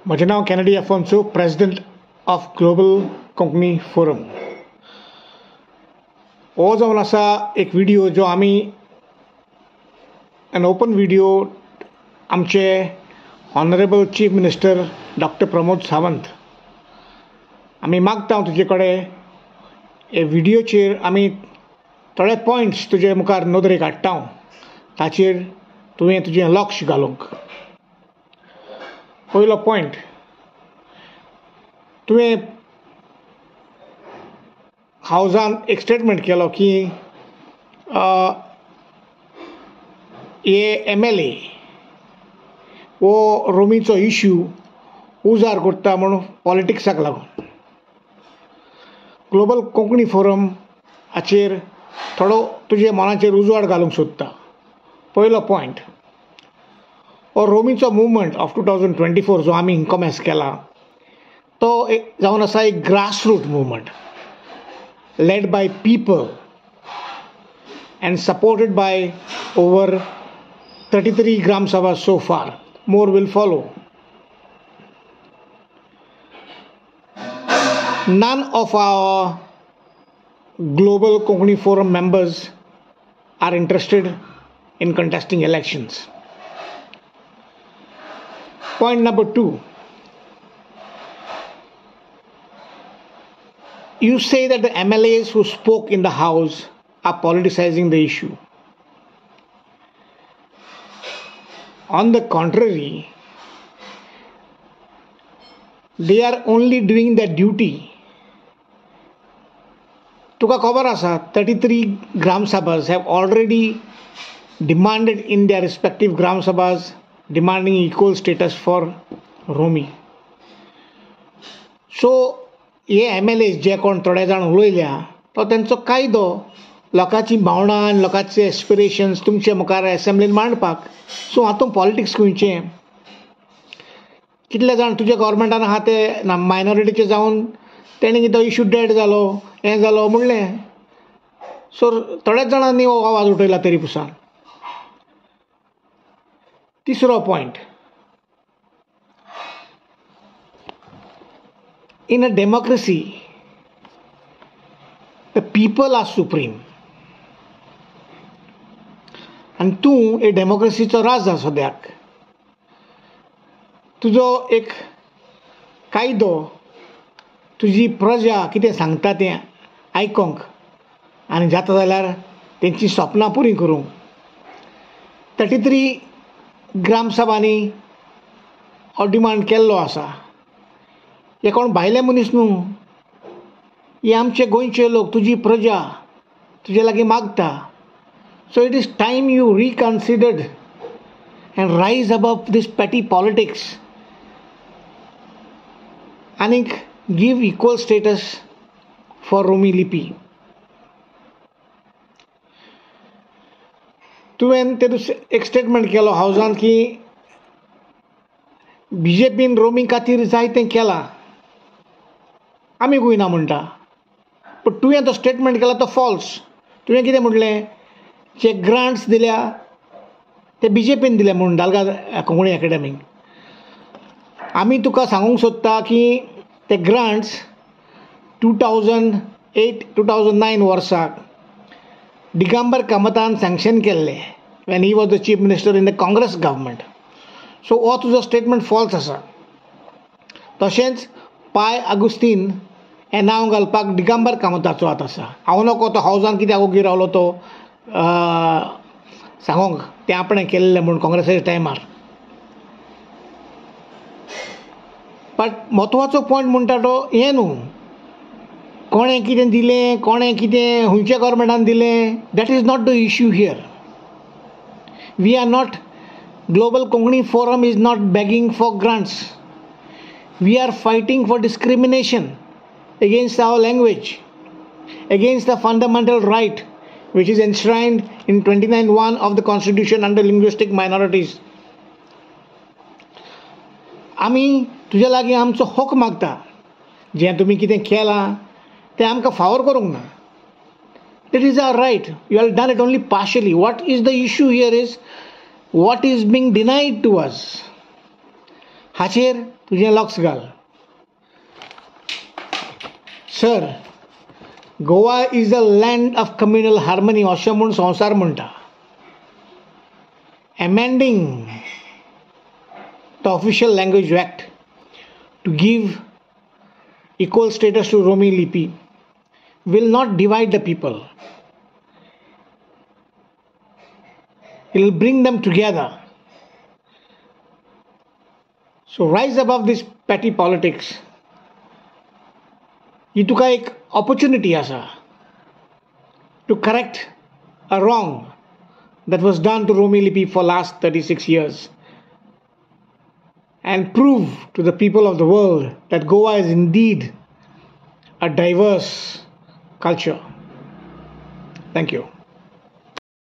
म्हजें नांव Kennedy Afonso, president of global Konkani forum. हो जावन आसा एक व्हिडिओ जो आमी एन ओपन व्हिडिओ आमचे honourable chief minister doctor Pramod Sawant आमी मागता तुजे कडेन हे व्हिडिओचेर आमी थोडे पॉयंट्स तुजे मुखार नदरेक हाडटा ताचेर तुवें तुजें लक्ष घालूंक. पयलो पॉयंट, तुवें हावजान एक स्टेटमेंट केलो की हे MLA वो रोमीचो इश्यू उजार करता म्हणून पॉलिटिक्साक लागून. ग्लोबल कोंकणी फोरम हाचेर थोडो तुजे मनाचेर उजवाड घालूंक सोदता. पयलो पॉयंट, हो रोमीचो मुवमेंट ऑफ 2024 जो आमी इनकॉमॅस केला तो जावन आसा एक grassroot movement led by people and supported by over 33 Gram Sabhas so far. More will follow. None of our Global Konkani Forum members are interested in contesting elections. Point number 2. You say that the MLAs who spoke in the House are politicizing the issue. On the contrary, they are only doing their duty. Tuka खबर आसा 33 Gram Sabhas have already demanded in their respective Gram Sabhas demanding equal status for Romi. So hey MLAs जे कोण थोडे जाण उलयल्या तो तेंचो कायदो लोकांची भावना आनी लोकांचे एस्पिरेशन्स तुमचे मुखार असेंब्लीन मांडपाक. सो हातूंत पॉलिटिक्स खंयचें? कितले जाण तुजे गव्हर्मेंटान आहा ते मायनॉरिटीचे जावन तेणी तो इश्यू डेड जालो हें जालो म्हणलें. सो थोड्याच जाणांनी हो आवाज उठयला तरी पुसान. तिसरो point, in a democracy, the people are supreme. आणि तूं हे डेमोक्रेसीचो राजा सद्याक. तुजो एक कायदो तुजी प्रजा कितें सांगता तें आयकोंक आनी जाता जाल्यार तेंची स्वप्नां पुरी करूंक. 33 ग्राम सभांनी हो डिमांड केल्लो आसा. हे कोण भायले मनीस न्हू, हे आमचे गोंयचे लोक, तुजी प्रजा तुजे लागीं मागता. So it is time you reconsidered and rise above these petty politics आनीक give equal status for Romi Lipi. तुवें ते एक स्टेटमेंट केलो हावजान की BJPन रोमी खातीर जायतें केलां, आमी गोंयना म्हणटा. पूण तुवें तो स्टेटमेंट केला तो फॉल्स. तुवें कितें म्हणलें, जे ग्रांट्स दिल्या ते BJPन दिले म्हणून दालगा कोंकणी अकॅडमीक. आमी तुका सांगूंक सोदता की ते ग्रांट्स 2008-2009 वर्साक दिगंबर कामतान सँक्शन केल्ले when he was the chief minister in the Congress government. सो हो तुजो स्टेटमेंट फॉल्स आसा. तशेंच पाय आगुस्तीन हें नांव घालपाक दिगंबर कामताचो हात आसा. हांव नको तो हावजान कित्याक ओगी रावलो तो सांगोंक, तें आपणें केल्लें म्हणून काँग्रेसाच्या टायमार. बट म्हत्वाचो पॉयंट म्हणटा तो हें न्हू कोणें कितें दिलें, कोणें कितें खंयच्या गव्हर्मेंटान दिलें, that is not the issue here. We are not Global Konkani Forum is not begging for grants. We are fighting for discrimination against our language, against the fundamental right which is enshrined in 29(1) of the Constitution under linguistic minorities. आमी तुजे लागीं आमचो हक मागता. जें तुमी कितें केलां तें आमकां फावोर करूंक ना. That is our right. You have done it only partially. What is the issue here is what is being denied to us. हाचेर तुजें लक्ष घाल. Sir, Goa is a land of communal harmony अशें म्हूण संवसार म्हणटा. Amending the Official Language Act to give equal status to Romi Lipi will not divide the people. It will bring them together. So rise above this petty politics. ही तुका एक opportunity आसा to correct a wrong that was done to Romi Lipi for last 36 years and prove to the people of the world that Goa is indeed a diverse culture. Thank you.